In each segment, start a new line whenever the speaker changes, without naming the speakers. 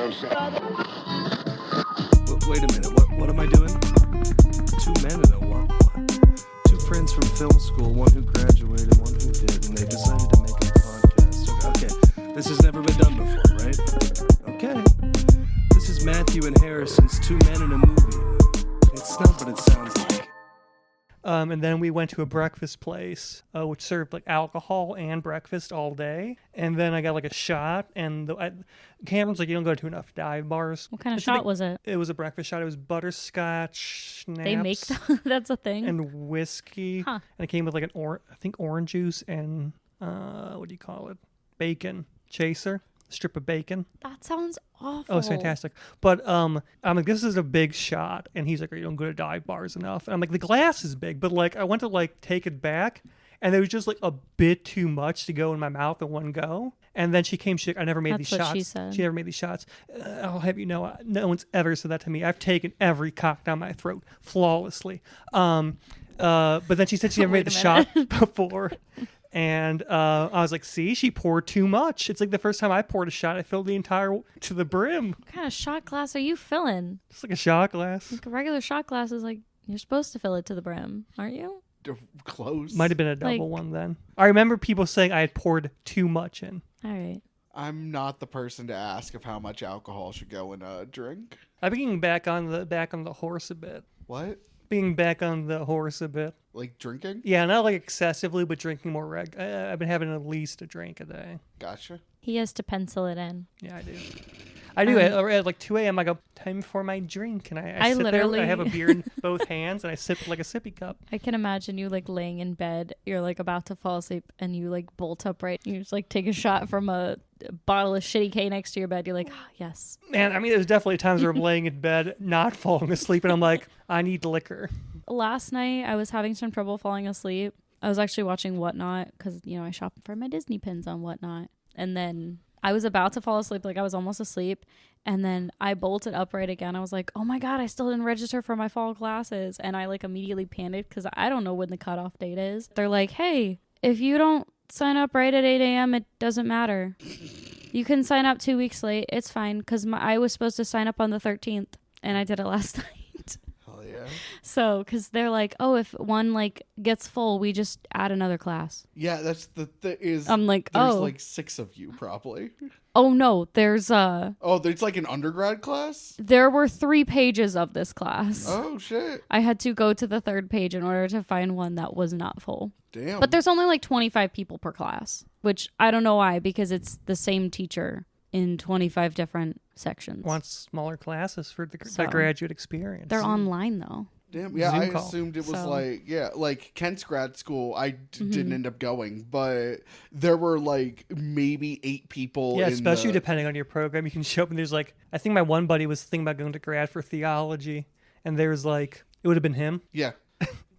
Wait a minute, what am I doing? Two men and a what? Two friends from film school, one who graduated, one who did, and they decided to make a podcast. Okay, this has never been done before, right? Okay. This is Matthew and Harrison's Two Men in a Movie. It's not what it sounds like.
And then we went to a breakfast place, which served like alcohol and breakfast all day. And then I got like a shot, and Cameron's like, you don't go to enough dive bars.
What kind of shot was it?
It was a breakfast shot. It was butterscotch, schnapps.
They make that's a thing.
And whiskey.
Huh.
And it came with like I think orange juice and, what do you call it? Bacon. Chaser. Strip of bacon.
That sounds awful.
Oh, it's fantastic. But I'm like, this is a big shot. And he's like, you don't go to dive bars enough. And I'm like, the glass is big. But like, I went to like take it back, and there was just like a bit too much to go in my mouth in one go. And then she came, I never made these shots.
She said.
She never made these shots. I'll have you know, no one's ever said that to me. I've taken every cock down my throat flawlessly. But then she said she never made the shot before. And I was like, see, she poured too much. It's like the first time I poured a shot, I filled the entire to the brim.
What kind of shot glass are you filling?
Just like a shot glass.
Like a regular shot glass is like, you're supposed to fill it to the brim, aren't you?
Close.
Might have been a double one then. I remember people saying I had poured too much in.
All right.
I'm not the person to ask of how much alcohol should go in a drink.
I've been getting back on the horse a bit.
What?
Being back on the horse a bit.
Like drinking?
Yeah, not like excessively, but drinking more I've been having at least a drink a day.
Gotcha.
He has to pencil it in.
Yeah, I do. At like 2 a.m., I go, time for my drink. And I sit
literally...
there, I have a beer in both hands, and I sip like a sippy cup.
I can imagine you like laying in bed. You're like about to fall asleep, and you like bolt upright. You just like take a shot from a bottle of shitty K next to your bed. You're like, oh, yes.
Man, I mean, there's definitely times where I'm laying in bed, not falling asleep, and I'm like, I need liquor.
Last night, I was having some trouble falling asleep. I was actually watching Whatnot because, you know, I shop for my Disney pins on Whatnot. And then I was about to fall asleep, like I was almost asleep. And then I bolted upright again. I was like, oh my God, I still didn't register for my fall classes. And I like immediately panicked because I don't know when the cutoff date is. They're like, hey, if you don't sign up right at 8 a.m., it doesn't matter. You can sign up 2 weeks late. It's fine because I was supposed to sign up on the 13th and I did it last night.
Yeah.
So, because they're like, oh, if one like gets full, we just add another class.
Yeah, that's
I'm like,
there's like 6 of you probably.
Oh no, there's
there's like an undergrad class?
There were 3 pages of this class.
Oh shit.
I had to go to the 3rd page in order to find one that was not full.
Damn.
But there's only like 25 people per class, which I don't know why, because it's the same teacher in 25 different sections.
Want smaller classes for the graduate experience.
They're online though.
Damn, yeah,
Zoom
I
call.
assumed it was
So-
like Kent's grad school. I didn't end up going, but there were like maybe 8 people.
Yeah,
in
especially depending on your program. You can show up and there's like, I think my one buddy was thinking about going to grad for theology, and there's like, it would have been him.
Yeah.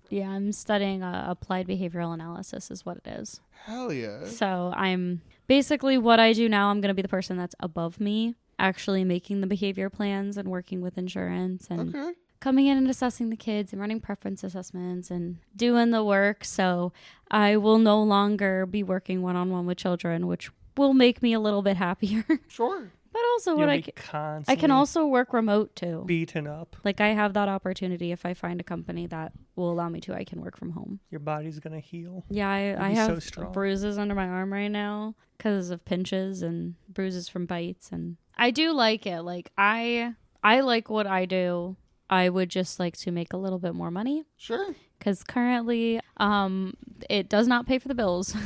Yeah, I'm studying applied behavioral analysis is what it is.
Hell yeah.
So I'm basically what I do now. I'm going to be the person that's above me, actually making the behavior plans and working with insurance and
Okay.
coming in and assessing the kids and running preference assessments and doing the work. So I will no longer be working one-on-one with children, which will make me a little bit happier.
Sure.
But also
You'll
what
be
I
constantly
can also work remote too.
beaten up.
Like I have that opportunity if I find a company that will allow me to, I can work from home.
Your body's gonna heal.
Yeah, I
be so
have
strong.
bruises under my arm right now because of pinches and bruises from bites, and I do like it. Like I like what I do. I would just like to make a little bit more money
Sure.
because currently it does not pay for the bills.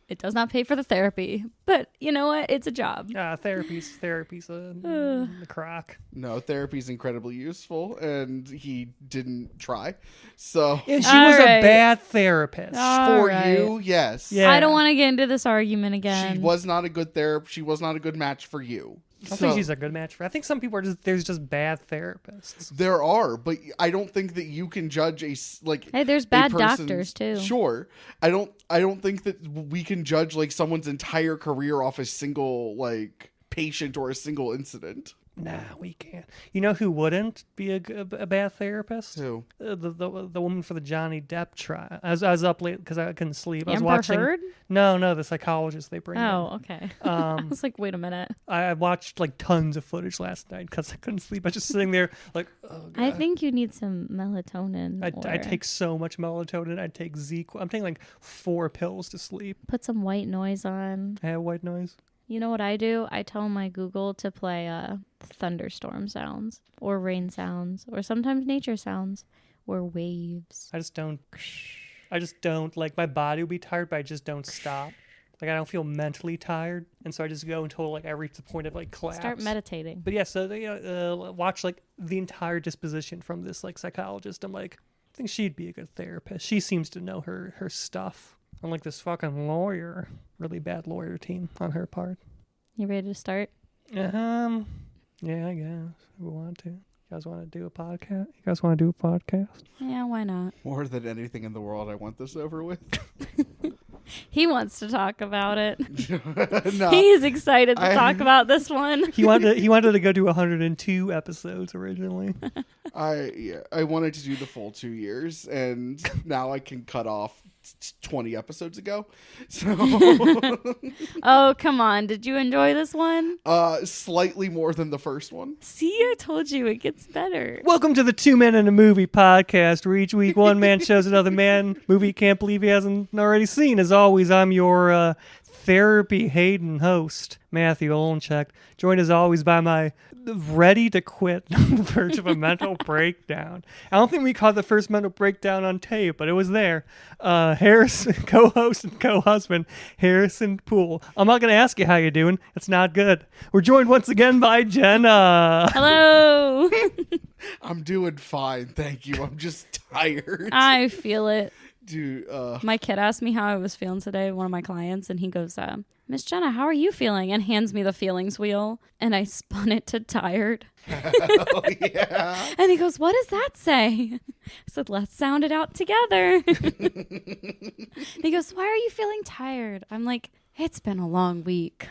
It does not pay for the therapy, but you know what? It's a job.
Therapy's the crock.
No, therapy's incredibly useful, and he didn't try. So
Yeah, she
All
was
right.
a bad therapist.
All
for
right.
you, yes.
Yeah.
I don't want to get into this argument again.
She was not a good She was not a good match for you.
I don't think she's a good match for. I think some people are there's just bad therapists.
There are, but I don't think that you can judge
Hey, there's
a
bad
person's-
doctors too.
Sure, I don't think that we can judge like someone's entire career off a single like patient or a single incident.
Nah, we can't. You know who wouldn't be a bad therapist?
Who?
The woman for the Johnny Depp trial. I was up late because I couldn't sleep. I was
Amber
watching.
Heard?
No, the psychologist they bring.
Oh, okay. I was like, wait a minute.
I watched like tons of footage last night because I couldn't sleep. I was just sitting there like, oh god.
I think you need some melatonin.
I take so much melatonin. I take I'm taking like 4 pills to sleep.
Put some white noise on.
I have white noise.
You know what I do? I tell my Google to play thunderstorm sounds or rain sounds or sometimes nature sounds or waves.
I just don't like, my body will be tired, but I just don't stop. Like, I don't feel mentally tired, and so I just go until like I reach the point of like collapse.
Start meditating.
But yeah, so watch like the entire disposition from this like psychologist. I'm like, I think she'd be a good therapist. She seems to know her stuff. Unlike this fucking lawyer, really bad lawyer team on her part.
You ready to start?
Yeah, I guess we want to. You guys want to do a podcast?
Yeah, why not?
More than anything in the world, I want this over with.
He wants to talk about it.
No,
He's excited to talk about this one.
He wanted to go to 102 episodes originally.
I wanted to do the full 2 years, and now I can cut off 20 episodes ago. So
Oh, come on. Did you enjoy this one?
slightly more than the first one.
See, I told you it gets better.
Welcome to the 2 Men in a Movie podcast, where each week one man shows another man movie he can't believe he hasn't already seen. As always, I'm your therapy Hayden host, Matthew Olenchek, joined as always by my ready to quit on the verge of a mental breakdown. I don't think we caught the first mental breakdown on tape, but it was there. Harrison, co-host and co-husband, Harrison Poole. I'm not going to ask you how you're doing. It's not good. We're joined once again by Jenna.
Hello.
I'm doing fine, thank you. I'm just tired.
I feel it.
Dude,
My kid asked me how I was feeling today, one of my clients, and he goes, Miss Jenna, how are you feeling? And hands me the feelings wheel, and I spun it to tired.
oh yeah.
And he goes, what does that say? I said, let's sound it out together. He goes, why are you feeling tired? I'm like, it's been a long week,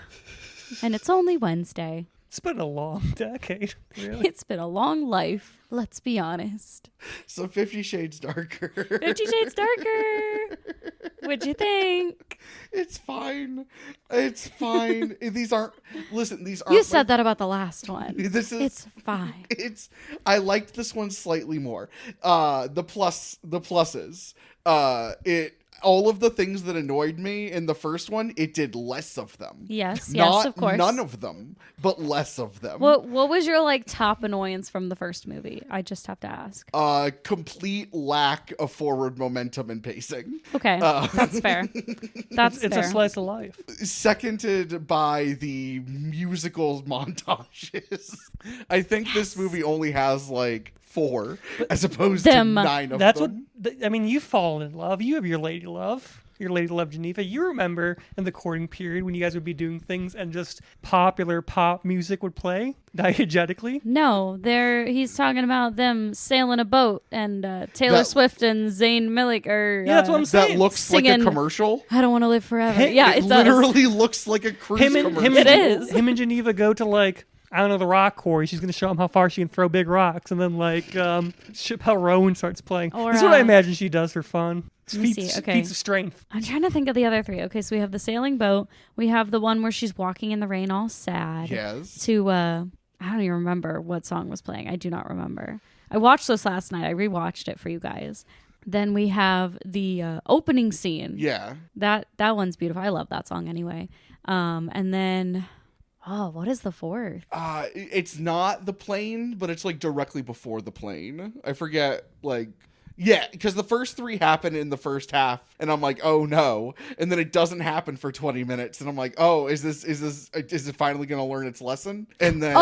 and it's only Wednesday.
It's been a long decade, really.
It's been a long life. Let's be honest.
So 50 Shades Darker.
50 Shades Darker. What'd you think?
It's fine. It's fine. These aren't
You said that about the last one. It's fine.
I liked this one slightly more. The pluses. All of the things that annoyed me in the first one, it did less of them.
Yes,
Not
of course.
None of them, but less of them.
What was your top annoyance from the first movie? I just have to ask.
Complete lack of forward momentum and pacing.
Okay, that's fair. It's
a slice of life.
Seconded by the musical montages. I think this movie only has 4 as opposed to 9 of
That's
them.
You've fallen in love. You have your lady love. Your lady love, Geneva. You remember in the courting period when you guys would be doing things and just popular pop music would play diegetically?
No, he's talking about them sailing a boat and Taylor Swift and Zayn Malik are.
Yeah, that's what I'm saying.
That looks
singing,
like a commercial.
I don't want to live forever. Yeah, it does.
Literally looks like a cruise commercial.
It is.
Him and Geneva go to I don't know, the rock quarry. She's going to show him how far she can throw big rocks. And then, Chappelle Rowan starts playing.
Or,
this is what I imagine she does for fun.
Feats
of strength.
I'm trying to think of the other 3. Okay, so we have the sailing boat. We have the one where she's walking in the rain all sad.
Yes.
To, I don't even remember what song was playing. I do not remember. I watched this last night. I rewatched it for you guys. Then we have the opening scene.
Yeah.
That one's beautiful. I love that song anyway. And then... Oh, what is the 4th?
It's not the plane, but it's directly before the plane. I forget, yeah, because the first 3 happen in the first half, and I'm like, oh no, and then it doesn't happen for 20 minutes, and I'm like, oh, is it finally going to learn its lesson? And then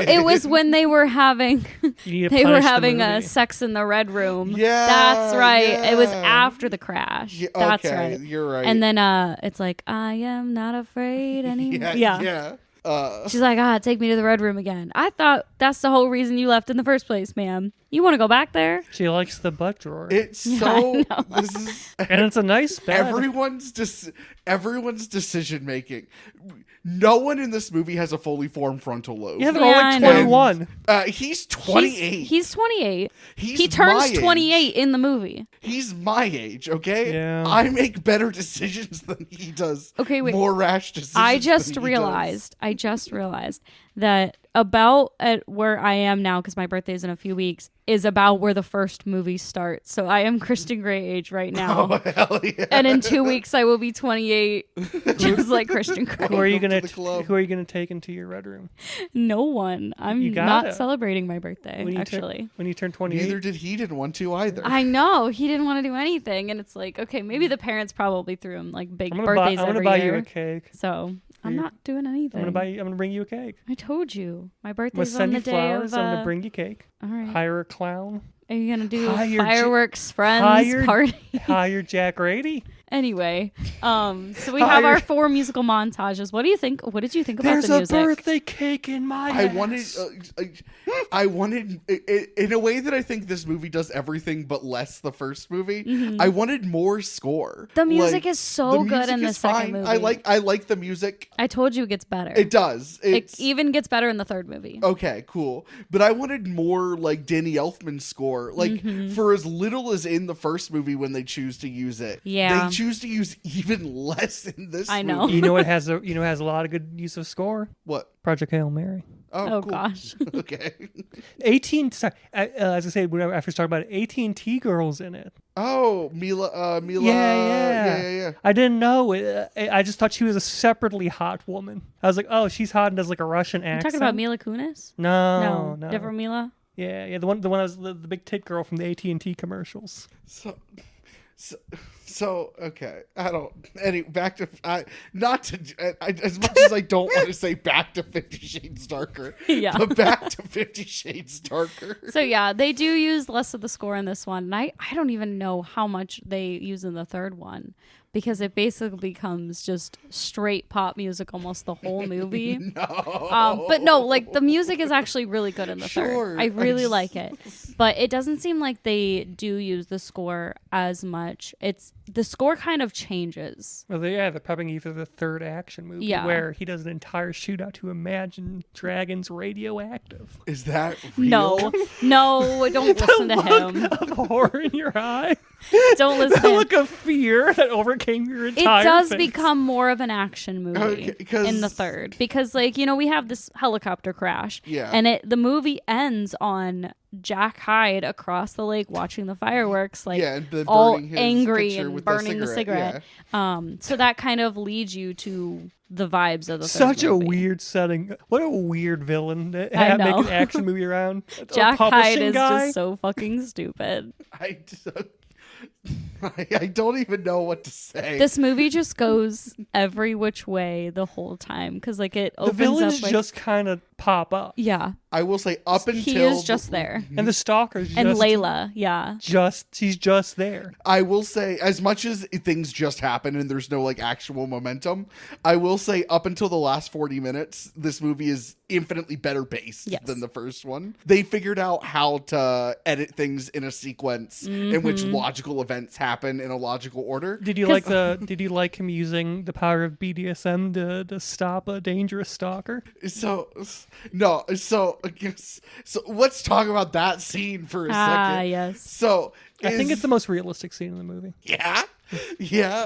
it was when they were having sex in the red room.
Yeah,
that's right.
Yeah.
It was after the crash.
Yeah,
that's
okay,
right.
You're right.
And then it's like, I am not afraid anymore.
Yeah.
She's like, take me to the red room again. I thought that's the whole reason you left in the first place, ma'am. You want to go back there?
She likes the butt drawer.
It's so... This is,
and it's a nice bed.
Everyone's decision making. no one in this movie has a fully formed frontal lobe.
Yeah, they're
Yeah,
all
I
like
know.
21.
He's 28.
He's 28.
He's
He turns
my age.
28 in the movie.
He's my age, okay?
Yeah.
I make better decisions than he does.
Okay, wait.
More rash decisions.
I
than
just
he
realized that about at where I am now, because my birthday's in a few weeks, is about where the first movie starts. So I am Christian Grey age right
does.
now.
Oh, hell yeah.
And in 2 weeks I will be 28, just like Christian Grey.
Who are you
Welcome
gonna
to the club.
Who are you gonna take into your red room
No one. I'm
You
not
gotta.
celebrating my birthday,
when you
actually.
when you turn 28?
Neither did he. Didn't want to either.
I know he didn't want to do anything, and it's like, okay, maybe the parents probably threw him like big
I'm gonna buy,
birthdays
I'm gonna
every
buy
year.
you a cake.
So I'm
you.
not doing anything.
I'm gonna bring you a cake.
I told you my
I'm gonna
birthday's on
send
the
you
day
flowers.
of.
I'm gonna bring you cake.
All right.
Hire a clown.
Are you gonna do
Hire
fireworks friends
hire-
party?
Hire Jack Rady.
Anyway, so we have
Hire-
our 4 musical montages. What do you think? What did you think about
There's
the
a
music?
birthday cake in my
I
ass.
wanted, in a way that I think this movie does everything but less the first movie.
Mm-hmm.
I wanted more score.
The music
Like,
is so
the
good in
music
the
is
second
fine.
movie.
I like the music.
I told you it gets better.
It does.
It
It's
even gets better in the third movie.
okay, cool. But I wanted more like Danny Elfman score. Like
Mm-hmm.
for as little as in the first movie when they choose to use it.
Yeah.
They choose to use even less in this
I know.
movie.
You know it has a lot of good use of score.
What?
Project Hail Mary.
Oh,
cool.
gosh.
Okay.
18. Sorry, as I said when I first talked about it, AT&T girls in it.
Oh, Mila.
Yeah. I didn't know it. I just thought she was a separately hot woman. I was like, oh, she's hot and does like a Russian
You
accent.
talking about Mila Kunis?
No.
Different Mila?
Yeah, the one that was the big tit girl from the AT&T commercials.
So okay. I don't. Back to as much as I don't want to say back to 50 Shades Darker.
Yeah.
But back to 50 Shades Darker.
So yeah, they do use less of the score in this one. And I don't even know how much they use in the third one, because it basically becomes just straight pop music almost the whole movie.
No.
But no, like the music is actually really good in the
Sure.
third. I really
just-
like it. But it doesn't seem like they do use the score as much. The score kind of changes.
Well, they're prepping you for the third action movie
Yeah.
where he does an entire shootout to Imagine Dragons Radioactive.
Is that real?
No, don't listen to him.
Of horror in your eye.
Don't listen
The
to him.
look of fear that overcame your
It
entire
does
face.
become more of an action movie
Okay, 'cause-
in the third, because like we have this helicopter crash,
Yeah.
and the movie ends on Jack Hyde across the lake watching the fireworks, like
Yeah, and then
all
burning his
angry
picture
and
with
burning the
cigarette,
cigarette. So that kind of leads you to the vibes of the third
Such a
movie.
weird setting. What a weird villain to
I
make
know.
an action movie around. A
Jack Hyde
publishing
is
guy?
just so fucking stupid.
I don't even know what to say.
This movie just goes every which way the whole time, because like it
The
opens
villains
up like,
just kind of pop up.
yeah,
I will say up until
he is just there,
And the stalker's
and
just,
Layla, yeah.
she's just there.
I will say, as much as things just happen and there's no like actual momentum, I will say up until the last 40 minutes, this movie is infinitely better based
Yes.
than the first one. They figured out how to edit things in a sequence in which
Mm-hmm.
logical events happen in a logical order.
Did you like him using the power of BDSM to stop a dangerous stalker?
So I guess let's talk about that scene for a
Ah,
second.
yes.
So
I think it's the most realistic scene in the movie.
yeah.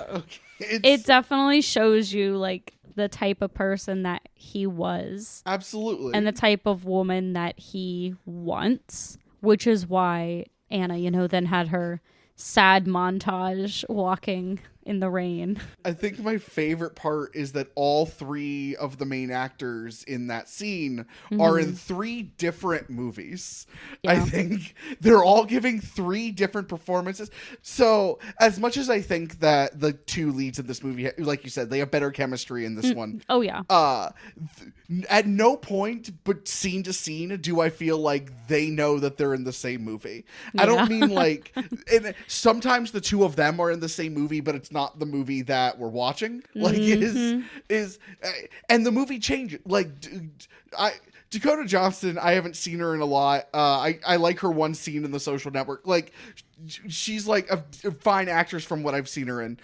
Okay.
It definitely shows you like the type of person that he was
absolutely
and the type of woman that he wants, which is why Anna, then had her sad montage walking in the rain.
I think my favorite part is that all 3 of the main actors in that scene are in 3 different movies. I
Yeah.
think they're all giving 3 different performances. So, as much as I think that the 2 leads in this movie, like you said, they have better chemistry in this one.
Oh yeah.
At no point but scene to scene do I feel like they know that they're in the same movie. I don't mean like and sometimes the 2 of them are in the same movie, but it's not the movie that we're watching. Like is and the movie changes. Like Dakota Johnson, I haven't seen her in a lot. I like her one scene in The Social Network. Like she's like a fine actress from what I've seen her in.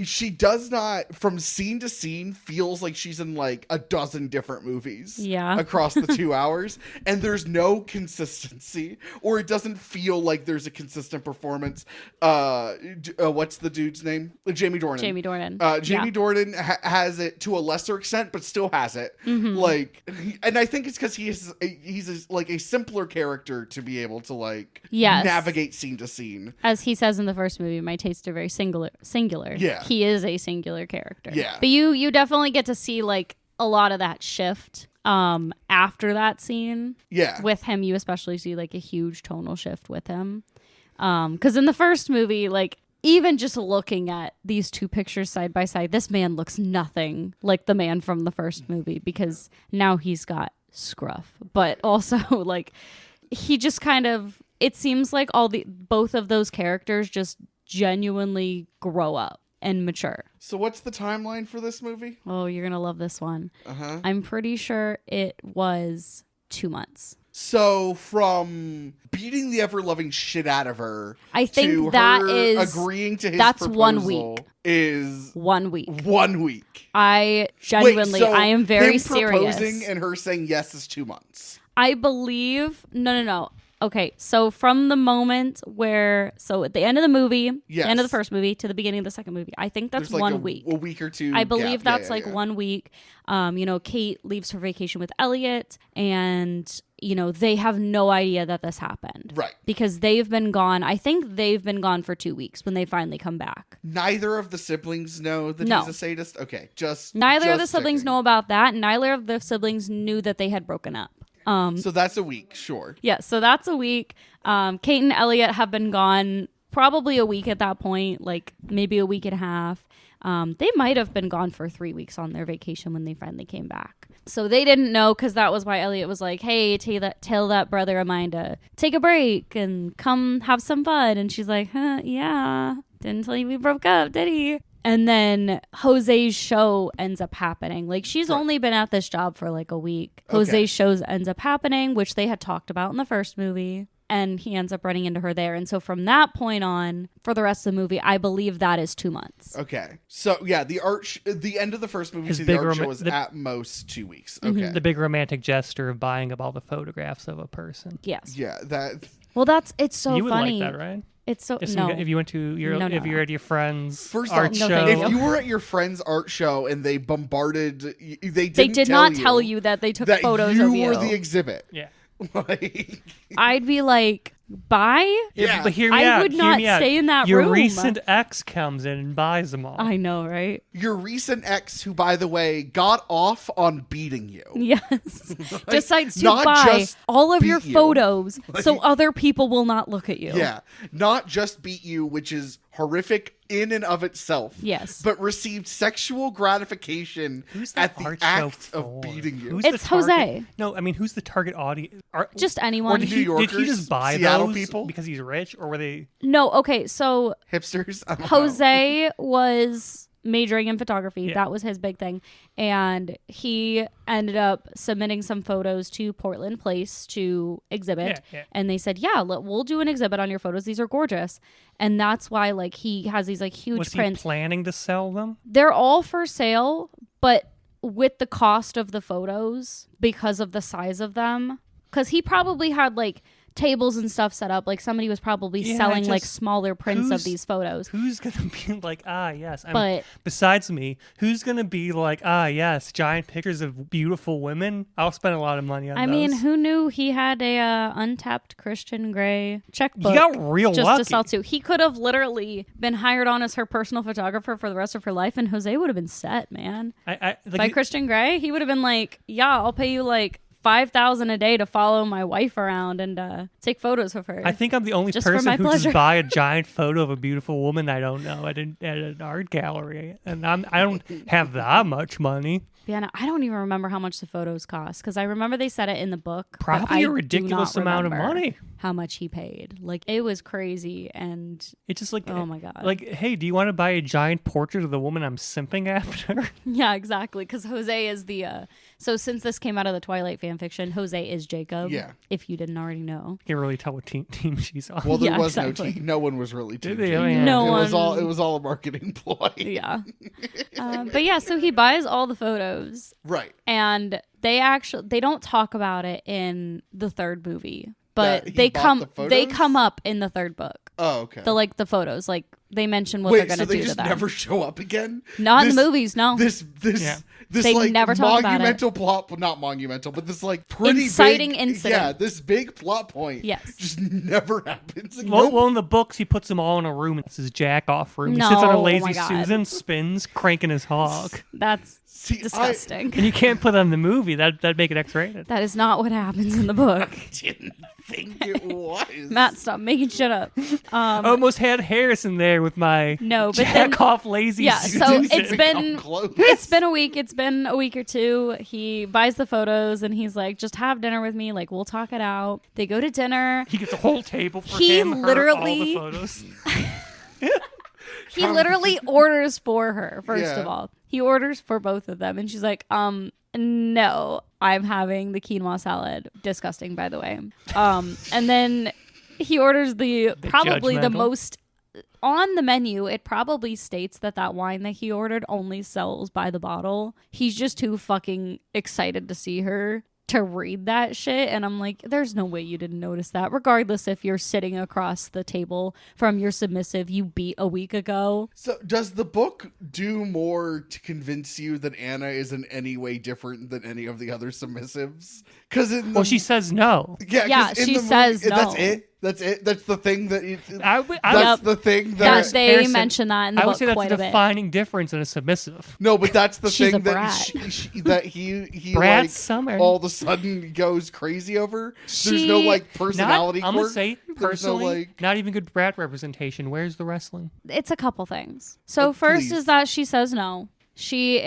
She does not, from scene to scene, feels like she's in like a dozen different movies.
Yeah.
Across the 2 hours, and there's no consistency, or it doesn't feel like there's a consistent performance. What's the dude's name? Jamie Dornan.
Jamie Dornan.
Jamie
Yeah.
Dornan has it to a lesser extent, but still has it.
Mm-hmm.
Like, and I think it's because he's like a simpler character to be able to like
Yes.
navigate scene to scene.
As he says in the first movie, my tastes are very singular.
Yeah.
He is a singular character.
Yeah.
But you definitely get to see like a lot of that shift after that scene.
Yeah.
With him, you especially see like a huge tonal shift with him. Because in the first movie, like even just looking at these two pictures side by side, this man looks nothing like the man from the first movie because now he's got scruff. But also like he just kind of, it seems like both of those characters just genuinely grow up and mature.
So what's the timeline for this movie?
Oh, you're gonna love this one.
Uh-huh.
I'm pretty sure it was 2 months.
So from beating the ever-loving shit out of her,
I think
to
that
her
is-
agreeing to his
that's
proposal
1 week.
is
1 week.
1 week.
I genuinely,
Wait, so
I am very
him
serious.
proposing and her saying yes is 2 months.
I believe, no. Okay, so from the moment so at the end of the movie,
Yes.
the end of the first movie to the beginning of the second movie, I think that's
There's like
1
a
week.
A week or two.
I believe
gap.
that's
Yeah.
1 week. Kate leaves her vacation with Elliot, and they have no idea that this happened.
Right.
Because they've been gone. I think they've been gone for 2 weeks when they finally come back.
Neither of the siblings know that
No.
he's a sadist. Okay,
Neither of the
just
siblings
checking.
know about that. Neither of the siblings knew that they had broken up.
So that's a week, sure.
Yeah, so that's a week. Kate and Elliot have been gone probably a week at that point, like maybe a week and a half. They might have been gone for 3 weeks on their vacation when they finally came back. So they didn't know, because that was why Elliot was like, hey, tell that brother of mine to take a break and come have some fun. And she's like, yeah, didn't tell you we broke up, did he? And then Jose's show ends up happening. Like, she's only been at this job for like a week.
Okay.
Jose's shows ends up happening, which they had talked about in the first movie. And he ends up running into her there. And so from that point on, for the rest of the movie, I believe that is 2 months.
Okay, so yeah, the end of the first movie
His
to the
big
art show
rom-
was
the-
at most 2 weeks.
Mm-hmm.
Okay,
The big romantic gesture of buying up all the photographs of a person.
Yes.
yeah, that
Well, it's so
You would
funny.
like that, right?
It's so,
If,
no.
if you went to your
No,
if
no.
you're at your friend's
First
art
off,
No,
show,
thank
if you were at your friend's art show and they bombarded, they
did not tell you that they took
that
photos
you
of you.
were the exhibit.
yeah.
Like,
I'd be like, bye?
Yeah.
But hear me
I
out.
would
hear
not
me out.
stay in that
Your
room.
recent ex comes in and buys them all.
I know, right?
your recent ex, who by the way got off on beating you.
Yes. Decides to
not
buy
just
all of your
beat you.
photos so
Like-
other people will not look at you.
Yeah, not just beat you, which is horrific in and of itself.
Yes.
but received sexual gratification
Who's the
at the
art show
act
for?
of beating you.
Who's
It's
the target-
Jose.
No, I mean, who's the target audience?
Just
Or
anyone.
did
New
he
Yorkers?
just buy
Seattle
those
people?
because he's rich, or were they?
No, okay, so
Hipsters. I don't know.
Jose was majoring in photography.
Yeah.
That was his big thing. And he ended up submitting some photos to Portland Place to exhibit.
Yeah.
And they said, yeah, we'll do an exhibit on your photos. These are gorgeous. And that's why like he has these like huge
Was he
prints.
planning to sell them?
They're all for sale, but with the cost of the photos because of the size of them. Because he probably had like tables and stuff set up. Like somebody was probably
Yeah,
selling like
just-
smaller prints of
who's-
these photos.
Who's gonna be like, yes?
But-
besides me, who's gonna be like, yes, giant pictures of beautiful women? I'll spend a lot of money on
I
those.
mean, who knew he had a untapped Christian Grey checkbook?
He got real
just
lucky.
to sell to. He could have literally been hired on as her personal photographer for the rest of her life, and Jose would have been set, man.
Like,
By Christian Grey, he would have been like, "Yeah, I'll pay you like $5,000 a day to follow my wife around and take photos of her."
I think I'm the only
Just for
person
my
who
pleasure.
just buy a giant photo of a beautiful woman I don't know at an art gallery, and I don't have that much money.
Vienna. I don't even remember how much the photos cost because I remember they said it in the book. but
Probably
I
a
do
ridiculous
not
amount of
remember
money.
How much he paid. Like, it was crazy. And
It's just like,
oh my God.
like, hey, do you want to buy a giant portrait of the woman I'm simping after?
yeah, exactly. Because Jose is the. So since this came out of the Twilight fan fiction, Jose is Jacob.
Yeah.
If you didn't already know.
Can't really tell what team she's on.
Well, there
Yeah,
was
exactly.
no team. No one was really team.
Did they?
Jacob.
Oh, yeah.
No
It
one.
was all. It was all a marketing ploy.
Yeah. But yeah, so he buys all the photos.
Right.
And they don't talk about it in the third movie,
That
but
he
they
bought the
they
photos?
come up in the third book.
Oh, okay.
The photos, like they mention what
Wait,
they're
so
gonna
they
do to
just
them.
never show up again?
Not in
This-
the movies, no.
This
Yeah.
this
They
like
never talk about it.
monumental plot, well, not monumental, but this like pretty
Inciting
big,
incident.
Yeah, this big plot point.
Yes.
just never happens. Like,
Well, in the books, he puts them all in a room. It's his jack-off room. He sits on a
No, oh
lazy
my God.
Susan, spins, cranking his hog.
That's
See,
disgusting.
And you can't put that in the movie. That'd make it X-rated.
That is not what happens in the book.
I didn't think it was.
Matt, stop making shit up.
I almost had Harrison there with my
No, but then-
jack-off lazy
Yeah,
Susan.
so
Didn't
it's
even
been-
come close.
It's been a week. It's been a week or two. He buys the photos and he's like, just have dinner with me. Like, we'll talk it out. They go to dinner.
He gets a whole table for
He
him, her,
literally-
all the photos.
He literally orders for her, first
Yeah.
of all. He orders for both of them. And she's like, no, I'm having the quinoa salad. Disgusting, by the way. And then he orders probably the
judgmental.
most on the menu. It probably states that wine that he ordered only sells by the bottle. He's just too fucking excited to see her to read that shit. And I'm like, there's no way you didn't notice that, regardless if you're sitting across the table from your submissive you beat a week ago.
So, does the book do more to convince you that Anna is in any way different than any of the other submissives? Because
Well, she says no.
Yeah,
'cause in
she
the movie-
says
That's
no.
it. That's it. That's the thing that.
I
That's the thing
That
that.
they
Harrison,
mention that in the
I would
book
say that's
quite
a
a bit.
defining difference in a submissive.
No, but that's the
She's
thing
a
that
brat.
that he
Brad
like
Summer.
all of a sudden goes crazy over. There's no
She-
like personality.
I'm gonna
quirk.
say
There's no,
personally,
like-
not even good Brad representation. Where's the wrestling?
It's a couple things. So
Oh,
first
please.
is that she says no. She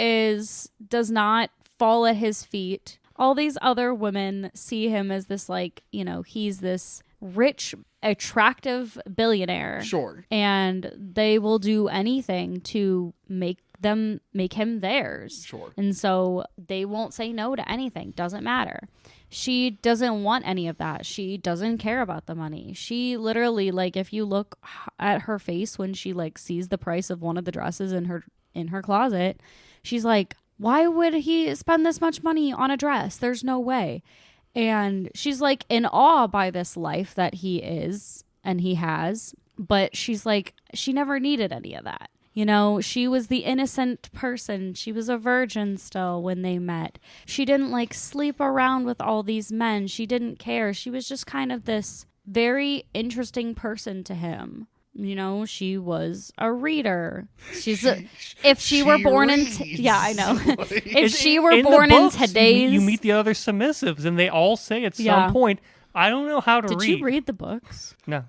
does not fall at his feet. All these other women see him as this, like, he's this rich, attractive billionaire.
Sure.
And they will do anything to make him theirs.
Sure.
And so they won't say no to anything. Doesn't matter. She doesn't want any of that. She doesn't care about the money. She literally, like, if you look at her face when she like sees the price of one of the dresses in her closet, she's like, why would he spend this much money on a dress? There's no way. And she's like in awe by this life that he is and he has, but she's like, she never needed any of that. She was the innocent person. She was a virgin still when they met. She didn't like sleep around with all these men. She didn't care. She was just kind of this very interesting person to him. She was a reader. If she were born in
reads.
yeah, I know.
Like-
If she were
In the
born in
books,
today's
you meet the other submissives, and they all say at
Yeah.
some point, "I don't know how to
Did
read."
you read the books?
No.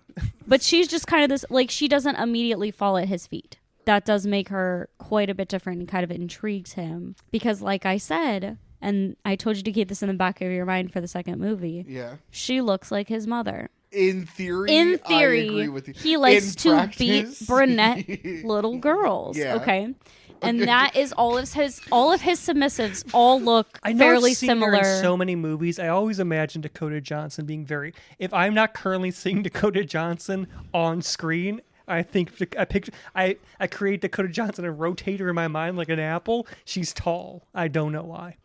But she's just kind of this, like, she doesn't immediately fall at his feet. That does make her quite a bit different and kind of intrigues him. Because, like I said, and I told you to keep this in the back of your mind for the second movie,
Yeah.
she looks like his mother.
In theory,
In
I
theory,
agree with you.
he likes
In
to
practice,
beat brunette little girls.
Yeah.
Okay. And that is all of his submissives all look
I know
fairly
I've seen her
similar.
in so many movies. I always imagine Dakota Johnson being very. If I'm not currently seeing Dakota Johnson on screen, I create Dakota Johnson and rotate her in my mind like an apple. She's tall. I don't know why.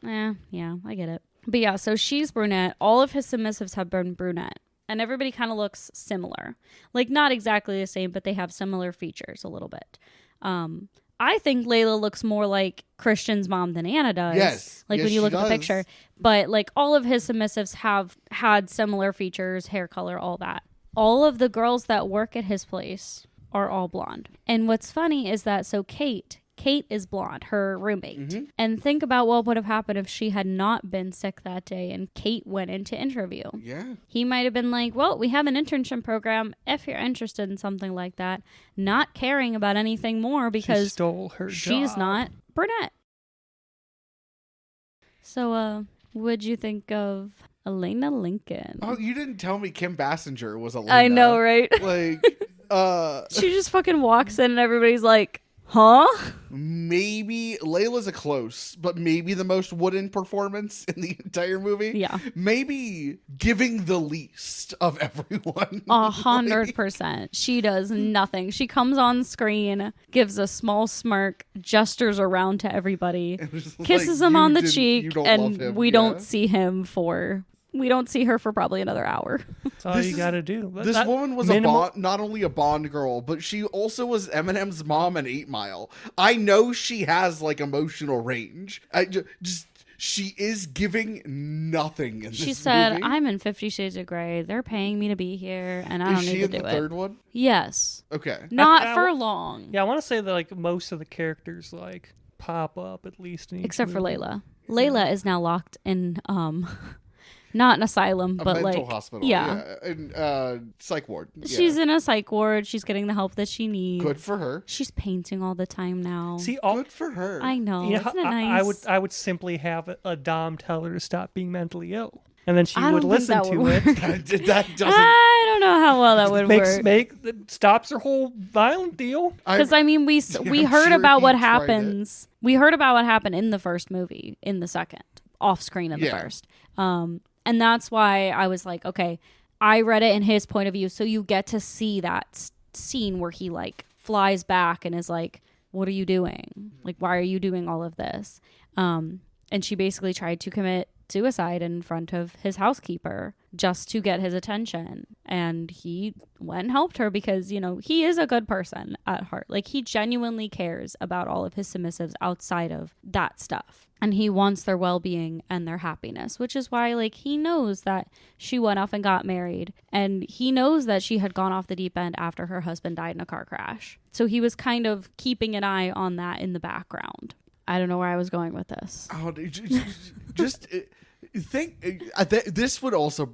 Yeah, I get it. But yeah, so she's brunette. All of his submissives have been brunette. And everybody kind of looks similar. Like, not exactly the same, but they have similar features a little bit. I think Layla looks more like Christian's mom than Anna does.
Yes.
Like,
Yes,
when you
she
look at the
does.
picture. But, like, all of his submissives have had similar features, hair color, all that. All of the girls that work at his place are all blonde. And what's funny is that, so Kate is blonde, her roommate.
Mm-hmm.
And think about what would have happened if she had not been sick that day and Kate went in to interview.
Yeah.
He might have been like, well, we have an internship program if you're interested in something like that, not caring about anything more
She
because
stole her
she's
job.
not brunette. So, what'd you think of Elena Lincoln?
Oh, you didn't tell me Kim Basinger was Elena.
I know, right?
Like,
She just fucking walks in and everybody's like, huh?
maybe Layla's a close, but maybe the most wooden performance in the entire movie.
Yeah.
Maybe giving the least of everyone.
100%. She does nothing. She comes on screen, gives a small smirk, gestures around to everybody, kisses him on the cheek, and we don't see him for... We don't see her for probably another hour.
That's all you got to do.
This woman was not only a Bond girl, but she also was Eminem's mom in 8 Mile. I know she has like emotional range. She is giving nothing in this
She said,
movie.
I'm in 50 Shades of Grey. They're paying me to be here, and I don't need to do it.
Is she in the third one?
Yes.
Okay.
Not for long.
Yeah, I want to say that like most of the characters like pop up at least in each
Except for
movie.
Layla. Layla is now locked in not an asylum,
A
but
mental
like
hospital.
yeah.
And psych ward. Yeah.
She's in a psych ward. She's getting the help that she needs.
Good for her.
She's painting all the time now.
See,
Good for her.
I know.
you know,
Isn't it nice?
I would simply have a Dom tell her to stop being mentally ill, and then she
I
would
don't think
listen
that
to
would
it.
work.
that doesn't.
I don't know how well that would work.
It stops her whole violent deal.
Because I mean, we
I'm
heard
sure
about
he
what
tried
happens. We heard about what happened in the first movie, in the second, off screen in the
Yeah.
first. And that's why I was like, okay, I read it in his point of view, so you get to see that scene where he like flies back and is like, "What are you doing? Like, why are you doing all of this?" And she basically tried to commit suicide in front of his housekeeper just to get his attention, and he went and helped her because, you know, he is a good person at heart. Like, he genuinely cares about all of his submissives outside of that stuff, and he wants their well-being and their happiness, which is why, like, he knows that she went off and got married, and he knows that she had gone off the deep end after her husband died in a car crash, so he was kind of keeping an eye on that in the background. I don't know where I was going with this.
Oh, just think this would also,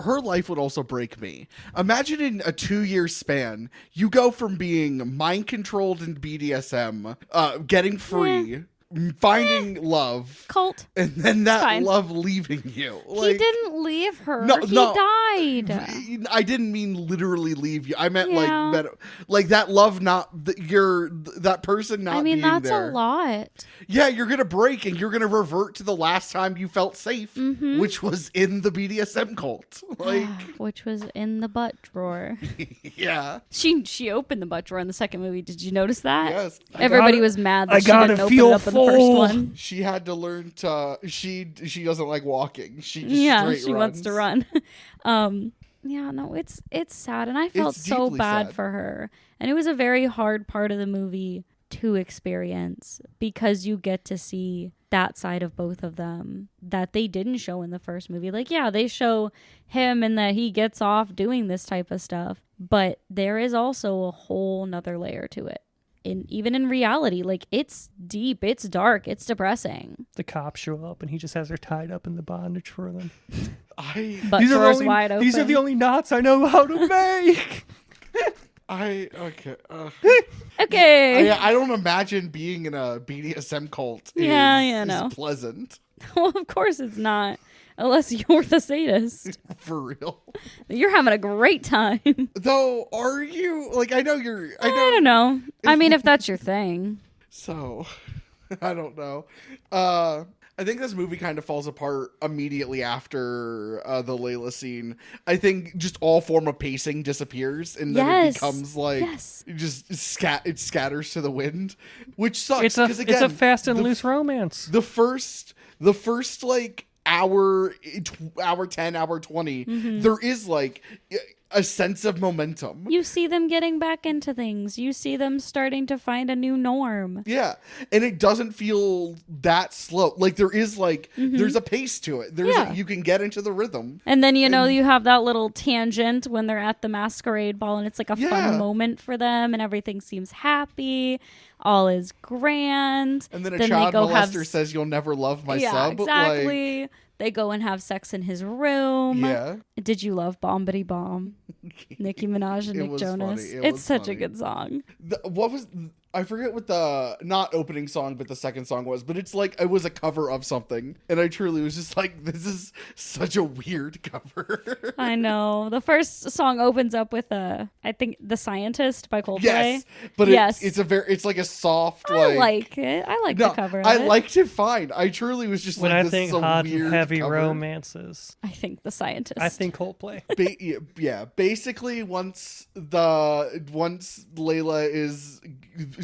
her life would also break me. Imagine in a 2-year span, you go from being mind controlled in BDSM, getting free, finding love,
Cult.
and then that
fine.
love leaving you.
He didn't leave her.
No,
he
no.
died.
I didn't mean literally leave you. I meant
Yeah.
like that love not that person not.
I mean,
being
that's
there.
a lot.
Yeah, you're gonna break and you're gonna revert to the last time you felt safe,
Mm-hmm.
which was in the BDSM cult. Like,
Which was in the butt drawer.
yeah,
She opened the butt drawer in the second movie. Did you notice that?
yes.
Everybody was mad that
I
she didn't
gotta
open
feel
it up in the first
full.
one.
She had to learn to. She doesn't like walking. She just
Yeah,
straight
she wants to
runs.
run. Yeah, no, it's sad, and I felt
It's
so
deeply
bad
sad.
for her. And it was a very hard part of the movie to experience because you get to see that side of both of them that they didn't show in the first movie. Like, yeah, they show him and that he gets off doing this type of stuff, but there is also a whole nother layer to it. Even in reality, like, it's deep, it's dark, it's depressing.
The cops show up and he just has her tied up in the bondage for them.
But
These are, the
doors
only,
wide open.
these are the only knots I know how to make.
Okay.
Okay.
I don't imagine being in a BDSM cult.
Yeah,
is
no.
pleasant.
Well, of course it's not. Unless you're the sadist.
For real.
You're having a great time.
Though, are you like? I know you're.
I don't know. I mean, if that's your thing.
So, I don't know. I think this movie kind of falls apart immediately after the Layla scene. I think just all form of pacing disappears, and then it
Yes.
becomes like
Yes.
it scatters to the wind, which sucks.
It's a
'cause again,
it's a fast and
the-
loose romance.
The first like hour 10, hour 20, there is like a sense of momentum.
You see them getting back into things. You see them starting to find a new norm.
Yeah, and it doesn't feel that slow. Like there is like there's a pace to it. There's
Yeah.
you can get into the rhythm.
And then, you know, you have that little tangent when they're at the masquerade ball and it's like a
Yeah.
fun moment for them and everything seems happy. All is grand.
And then a
they
child
go have
molester says, "You'll never love my
yeah,
sub."
exactly. They go and have sex in his room.
Like, yeah,
Did you love Bombity Bomb? Nicki Minaj and
It
Nick
was
Jonas.
funny. It
It's
was
such
funny.
a good song.
what was I forget what the not opening song, but the second song was, but it's like it was a cover of something, and I truly was just like, this is such a weird cover.
I know. The first song opens up with I think The Scientist by Coldplay.
Yes, but
Yes.
it's like a soft
I like it. I like the cover of
I
it.
liked it fine. I truly was just
When
like,
I
this
think
is a
hot
weird
and heavy
cover.
romances,
I think The Scientist.
I think Coldplay.
Yeah, basically once Layla is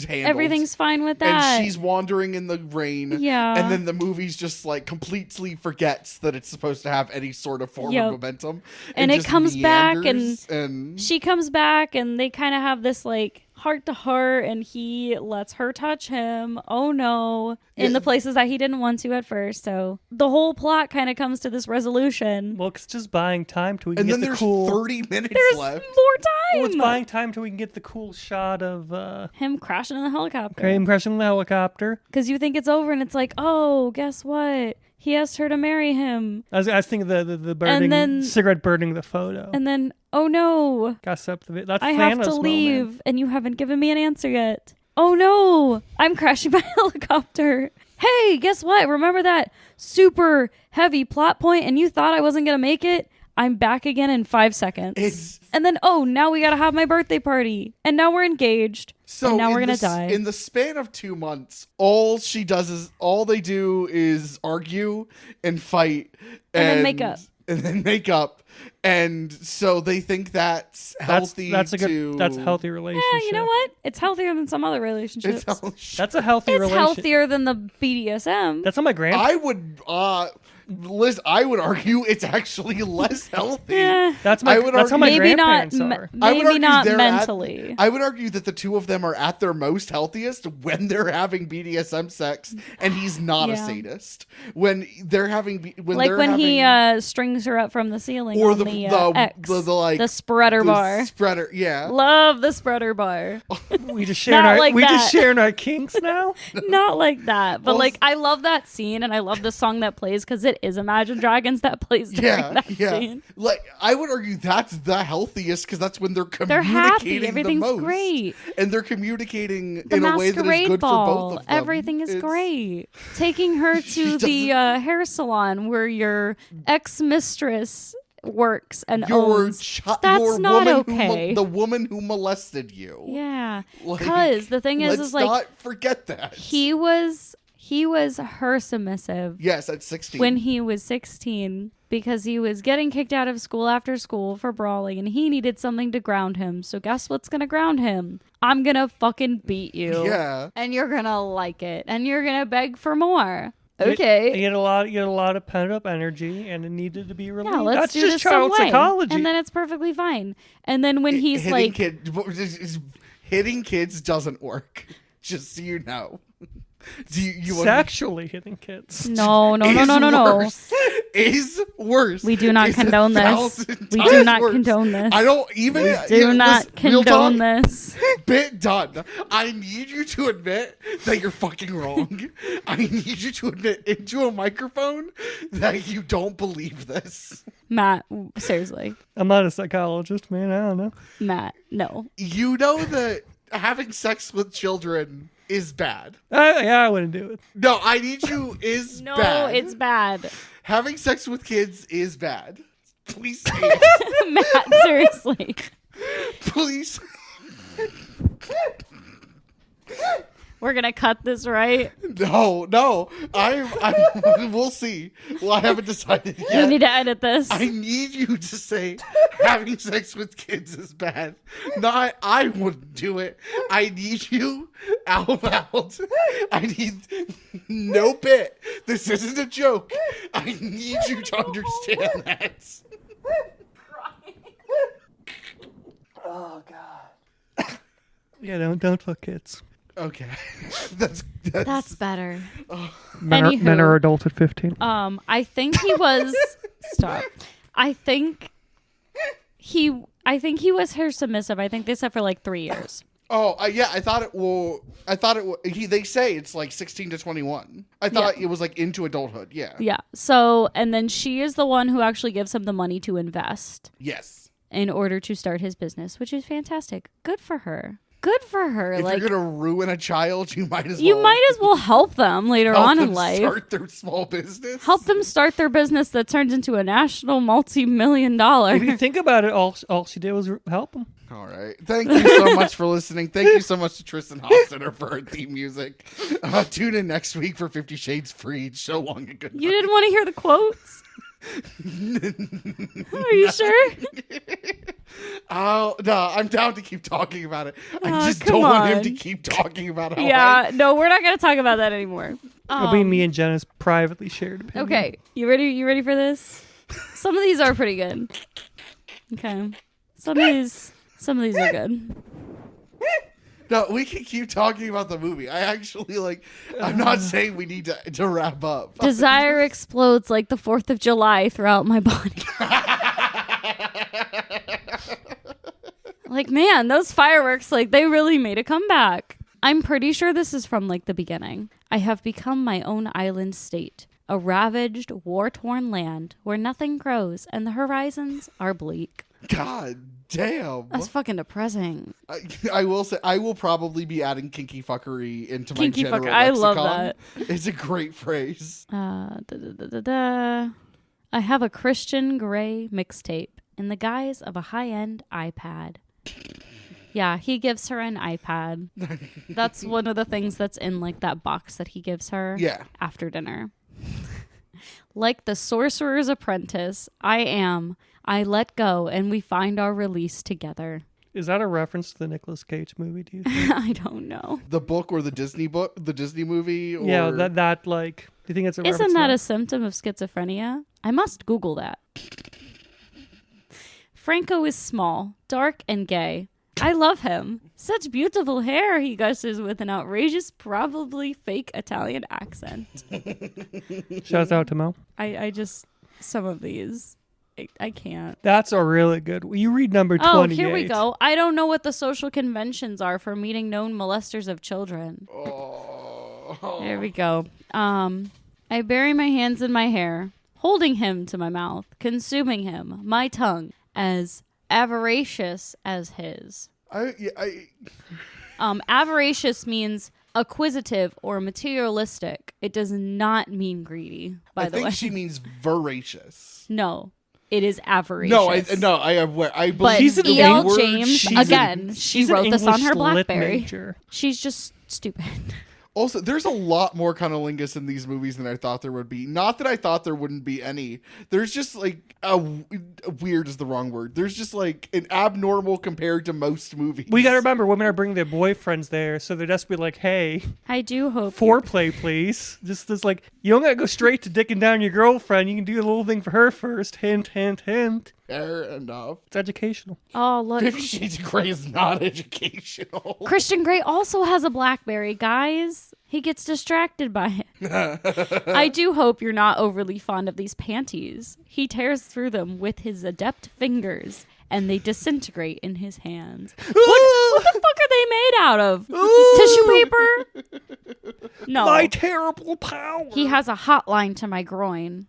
handled,
everything's fine with that.
and she's wandering in the rain.
Yeah.
And then the movie's just like completely forgets that it's supposed to have any sort of form
Yep.
of momentum.
And it
just
comes back
and
she comes back and they kind of have this like heart to heart, and he lets her touch him. Oh no. In
Yeah.
the places that he didn't want to at first. So the whole plot kind of comes to this resolution.
Well, it's just buying time till we can
and
get
then
the
there's
cool.
30 minutes
There's
left.
more time.
Well, it's buying time till we can get the cool shot of
Him crashing in the helicopter.
Graham crashing the helicopter.
Because you think it's over, and it's like, oh, guess what? He asked her to marry him.
I was thinking the burning
then-
cigarette burning the photo.
And then, oh no,
Got up the that's
I
Thanos
have to
moment.
leave, and you haven't given me an answer yet. Oh no, I'm crashing my helicopter. Hey, guess what? Remember that super heavy plot point, and you thought I wasn't going to make it? I'm back again in 5 seconds.
It's-
And then, oh, now we got to have my birthday party. And now we're engaged.
So
and now we're
in
going to
the
die.
In the span of 2 months, all they do is argue and fight
And then make up.
And then make up. And so they think that's healthy.
That's a good.
to,
That's a healthy relationship.
Yeah, you know what? It's healthier than some other relationships.
That's a healthy
It's
relationship.
healthier than the BDSM.
That's on my grand.
I would Liz, I would argue it's actually less healthy.
Eh,
That's my.
I would
That's how my
argue-
maybe not,
grandparents are.
I would
maybe
argue
not
they're
mentally.
I would argue that the two of them are at their most healthiest when they're having BDSM sex, and he's not a
Yeah.
sadist. When they're having,
Like
they're
when
having,
he strings her up from the ceiling
or
on
the
the,
the,
X,
like
the spreader
the
bar.
spreader, yeah.
Love the spreader bar.
We just sharing
Not
our.
like
we
that.
just sharing our kinks now.
Not like that, but
Well,
like I love that scene, and I love the song that plays because it is Imagine Dragons that plays during
Yeah,
that
yeah.
scene.
Like I would argue that's the healthiest because that's when they're
They're
communicating
happy. Everything's
the most,
great.
and they're communicating
The
in a way that is
masquerade
good
ball.
for both of them.
Everything is
It's-
great. Taking her
She
to the hair salon where your ex-mistress works and
Your
owns. That's
your
not
woman
okay.
the woman who molested you.
Yeah,
Like,
because the thing
let's
is like
not forget that.
he was her submissive
Yes, at 16.
when he was 16 because he was getting kicked out of school after school for brawling, and he needed something to ground him. So guess what's gonna ground him? I'm gonna fucking beat you.
Yeah.
And you're gonna like it, and you're gonna beg for more.
You
Okay.
get a lot of pent up energy, and it needed to be released.
Yeah, let's
That's
do
just
this
child
some way.
psychology.
And then it's perfectly fine. And then when he's
hitting
like,
hitting kids doesn't work. Just so you know. Do you
sexually hitting kids.
no.
Is worse.
We do not
Is
condone this.
1,000
We do
times
not
worse.
condone this.
I don't even
Do not
real
condone
talk,
this.
Bit done. I need you to admit that you're fucking wrong. I need you to admit into a microphone that you don't believe this.
Matt, seriously.
I'm not a psychologist, man. I don't know.
Matt, no.
You know that having sex with children is bad.
I wouldn't do it.
No, I need you is
No,
bad.
it's bad.
Having sex with kids is bad. Please say it.
Matt, seriously.
Please.
We're going to cut this, right?
No. We'll see. Well, I haven't decided
We
yet.
need to edit this.
I need you to say having sex with kids is bad. Not I wouldn't do it. I need you out loud. I need no bit. This isn't a joke. I need you to understand that.
Yeah, don't fuck kids.
Okay. That's
better.
Men
Anywho.
are adults at 15.
I think he was stop. I think he was her submissive. I think they said for like 3 years.
Oh, yeah, I thought they say it's like 16 to 21. I thought it was like into adulthood. Yeah.
Yeah. So, and then she is the one who actually gives him the money to invest
Yes.
in order to start his business, which is fantastic. Good for her. good for her.
If
Like,
you're gonna ruin a child, you might as
well help them later
help
on
them
in life.
start their small business.
Help them start their business that turns into a national multi-million-dollar.
If you think about it, all she did was help him.
All right. Thank you so much for listening. Thank you so much to Tristan Hofstetter for our theme music. Tune in next week for 50 Shades Freed. So long and good
You didn't want to hear the quotes? Are you sure?
Oh, no, I'm down to keep talking about it. I
Aw,
just
come
don't want him
on.
to keep talking about how
Yeah, no, we're not going to talk about that anymore.
It'll be me and Jenna's privately shared opinion.
Okay, you ready? You ready for this? Some of these are pretty good. Okay, some of these are good.
No, we can keep talking about the movie. I actually I'm not saying we need to wrap up.
Desire explodes like the 4th of July throughout my body. Like, man, those fireworks, they really made a comeback. I'm pretty sure this is from, the beginning. I have become my own island state, a ravaged, war-torn land where nothing grows and the horizons are bleak.
God damn.
That's fucking depressing.
I will say, I will probably be adding kinky fuckery into my
Kinky
general
fucker. I love
lexicon. It's a great phrase.
I have a Christian Grey mixtape in the guise of a high-end iPad. Yeah, he gives her an iPad. That's one of the things that's in that box that he gives her
Yeah.
after dinner. Like the sorcerer's apprentice, I let go and we find our release together.
Is that a reference to the Nicolas Cage movie, do you think?
I don't know.
The book or the Disney movie? Or...
Yeah, do you think it's a reference
Isn't
to
that a symptom of schizophrenia? I must Google that. Franco is small, dark, and gay. I love him. Such beautiful hair, he gushes with an outrageous, probably fake Italian accent.
Shouts out to Mo.
I just, some of these, I can't.
That's a really good one. You read number 28.
Oh, here we go. I don't know what the social conventions are for meeting known molesters of children.
Oh.
There we go. I bury my hands in my hair, holding him to my mouth, consuming him, my tongue, as avaricious as his. Avaricious means acquisitive or materialistic. It does not mean greedy, by the way.
I think she means voracious.
No, it is avaricious.
I believe
But
She's an
E.L.
English-
James,
she's
again, she wrote this on her
English lit
BlackBerry.
major.
She's just stupid.
Also, there's a lot more cunnilingus in these movies than I thought there would be. Not that I thought there wouldn't be any. There's just weird is the wrong word. There's just an abnormal compared to most movies.
We gotta remember, women are bringing their boyfriends there, so they'd just be like, hey,
I do hope
foreplay, please. Just this, you don't gotta go straight to dicking down your girlfriend. You can do a little thing for her first. Hint, hint, hint.
Fair enough.
It's educational.
Oh, look.
50 Shades of Grey is not educational.
Christian Grey also has a BlackBerry, guys. He gets distracted by it. I do hope you're not overly fond of these panties. He tears through them with his adept fingers, and they disintegrate in his hands. What the fuck are they made out of? Tissue paper? No.
My terrible power.
He has a hotline to my groin.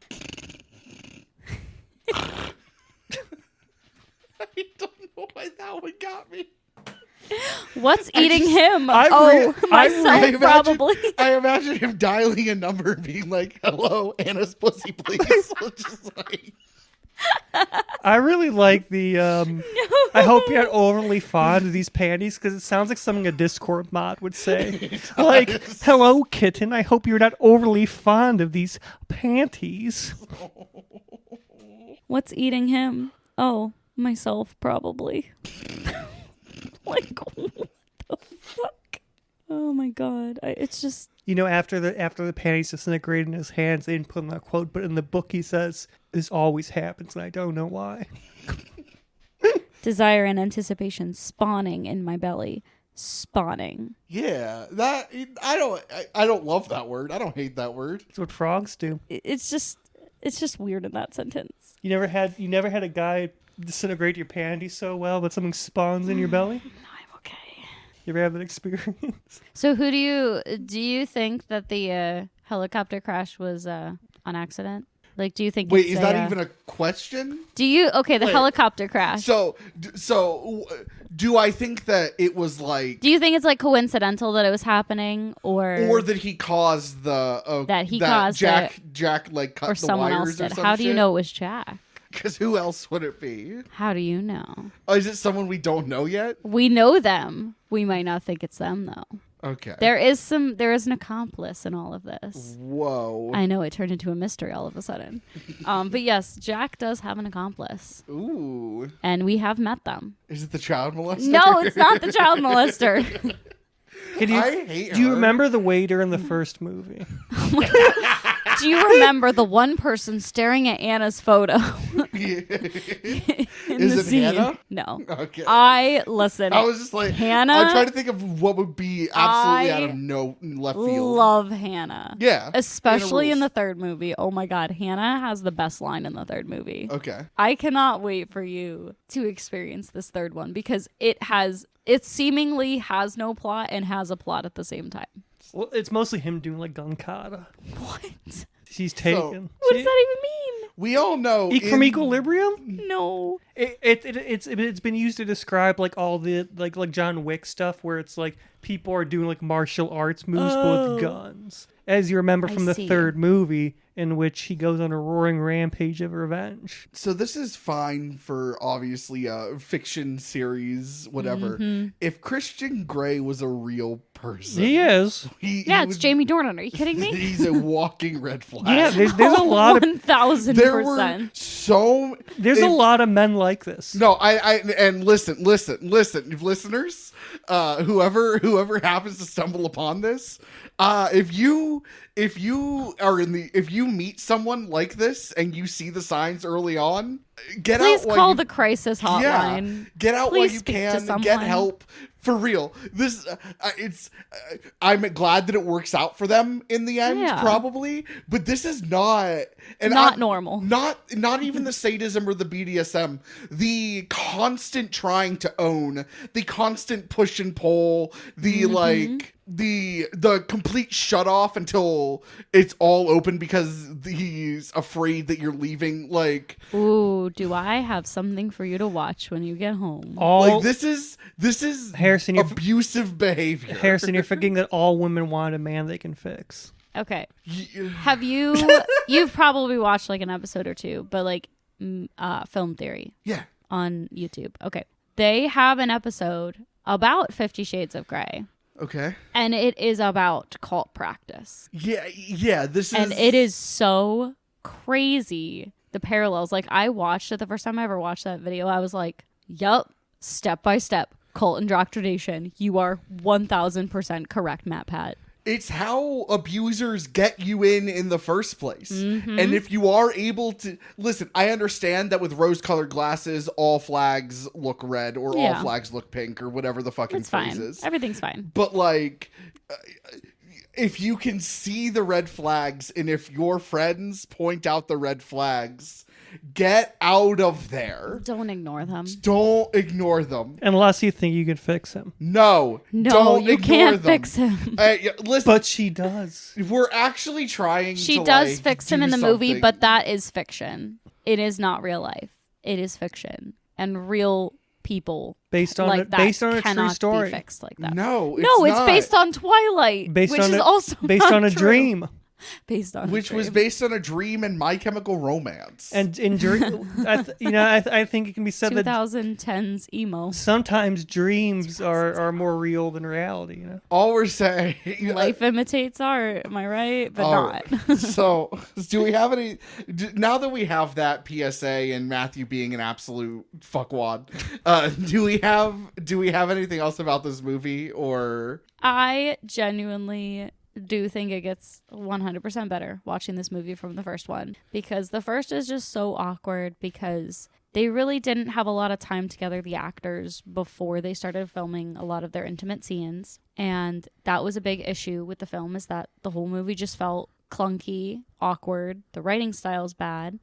I don't know why that one got me.
What's eating him?
I
myself, probably.
I imagine him dialing a number and being like, hello, Anna's pussy, please. Just
I really like the, I hope you're not overly fond of these panties, because it sounds like something a Discord mod would say. Hello, kitten, I hope you're not overly fond of these panties.
What's eating him? Oh, myself, probably. What the fuck? Oh my god! It's just
after the panties disintegrated in his hands, they didn't put in that quote, but in the book he says, "This always happens, and I don't know why."
desire and anticipation spawning in my belly, spawning.
Yeah, that I don't love that word. I don't hate that word.
That's what frogs do.
It's just weird in that sentence.
You never had a guy disintegrate your panties so well that something spawns in your belly?
I'm okay.
You ever have that experience?
So who do you think that the helicopter crash was on accident? Like, do you think?
Wait,
it's
is
a,
that even a question?
Do you? Okay, the
Wait.
helicopter crash.
So do I think that it was like,
Do you think it's like coincidental that it was happening, or
that he caused the
That he caused
Jack like cut
or
the
someone
wires
else did?
or some
How do you
shit?
know it was Jack?
Because who else would it be?
How do you know?
Oh, is it someone we don't know yet?
We know them. We might not think it's them though.
Okay.
There is an accomplice in all of this.
Whoa.
I know it turned into a mystery all of a sudden. But yes, Jack does have an accomplice.
Ooh.
And we have met them.
Is it the child molester?
No, it's not the child molester.
I hate
Do you
her.
remember the waiter in the first movie?
Do you remember the one person staring at Anna's photo? in
Is
the
it
scene?
Hannah?
No.
Okay.
Listen.
I was just like,
Hannah?
I'm trying to think of what would be absolutely out of no left field.
Love Hannah.
Yeah.
Especially in
Hannah
the third movie. Oh my God. Hannah has the best line in the third movie.
rules. Okay.
I cannot wait for you to experience this third one because it seemingly has no plot and has a plot at the same time.
Well, it's mostly him doing like gun kata.
What?
She's taken.
What does that even mean?
We all know
From Equilibrium?
No.
It's been used to describe like all the like John Wick stuff where it's like people are doing like martial arts moves but with guns. As you remember from the
see.
third movie, in which he goes on a roaring rampage of revenge.
So this is fine for obviously a fiction series, whatever.
Mm-hmm.
If Christian Grey was a real person,
He is.
Yeah, it's Jamie Dornan. Are you kidding me?
He's a walking red flag.
Yeah, there's a lot of
1,000%.
there were so
there's a lot of men like this.
No, I and listen, listeners, whoever happens to stumble upon this, if you meet someone like this and you see the signs early on, get
Please
out.
call the crisis hotline.
Yeah, get out while
Please
you
speak to
can.
someone.
Get help. For real, this I'm glad that it works out for them in the end,
Yeah.
probably. But this is not
Normal.
Not even the sadism or the BDSM. The constant trying to own, the constant push and pull, the like the complete shut off until it's all open because he's afraid that you're leaving. Like,
Ooh, do I have something for you to watch when you get home?
All
like this is
Harrison, you're
abusive behavior.
Harrison, you're forgetting that all women want a man they can fix.
Okay. Have you've probably watched like an episode or two, but like Film Theory
Yeah.
on YouTube. Okay. They have an episode about 50 Shades of Grey.
Okay.
And it is about cult practice.
Yeah. This is,
And it is so crazy, the parallels. Like, I watched it the first time I ever watched that video. I was like, yup, step by step, cult indoctrination. You are 1,000% correct, Matt Pat.
It's how abusers get you in the first place.
Mm-hmm.
And if you are able to listen, I understand that with rose-colored glasses, all flags look red or all
Yeah.
flags look pink or whatever the fucking
It's
phrase
fine.
is.
Everything's fine.
But like, if you can see the red flags and if your friends point out the red flags, get out of there.
Don't ignore them.
Don't ignore them.
Unless you think you can fix him.
No,
No,
don't
you
ignore
can't
them.
fix him.
Yeah, listen,
But she does.
we're actually trying.
She
to,
does
like,
fix him
do
in the movie,
something.
but that is fiction. It is not real life. It is fiction. And real people
Based on
like
a,
that
based on a
cannot
true story.
be fixed like that.
no,
No, it's
not.
based on Twilight,
Based
which
on
is
a,
also
based
not
on a
true.
dream.
Based on
Which
a
was
dream.
based on a dream and My Chemical Romance.
And in dream, I think it can be said that
2010's emo.
sometimes dreams are more real than reality. You know.
all we're saying,
Life imitates art. Am I right? But
all
not.
right. So, do we have any? Now that we have that PSA and Matthew being an absolute fuckwad, do we have anything else about this movie or?
I genuinely do think it gets 100% better watching this movie from the first one, because the first is just so awkward because they really didn't have a lot of time together, the actors, before they started filming a lot of their intimate scenes. And that was a big issue with the film, is that the whole movie just felt clunky, awkward. The writing style's bad.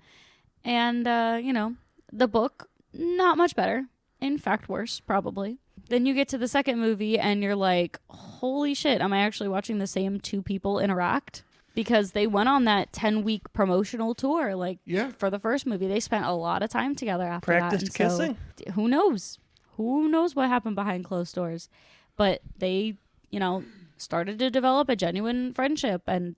And, the book, not much better. In fact, worse, probably. Then you get to the second movie and you're like, holy shit, am I actually watching the same two people interact? because they went on that 10-week promotional tour. Like,
Yeah.
for the first movie, they spent a lot of time together after
Practiced
that. And so,
kissing?
who knows? Who knows what happened behind closed doors? But they, started to develop a genuine friendship, and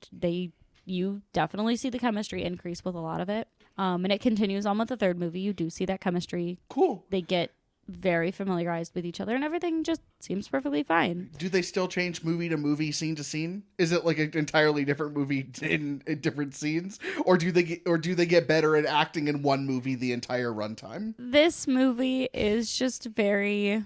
you definitely see the chemistry increase with a lot of it. And it continues on with the third movie. You do see that chemistry.
Cool.
They get very familiarized with each other, and everything just seems perfectly fine.
Do they still change movie to movie, scene to scene? Is it like an entirely different movie in different scenes, or do they get better at acting in one movie the entire runtime?
This movie is just very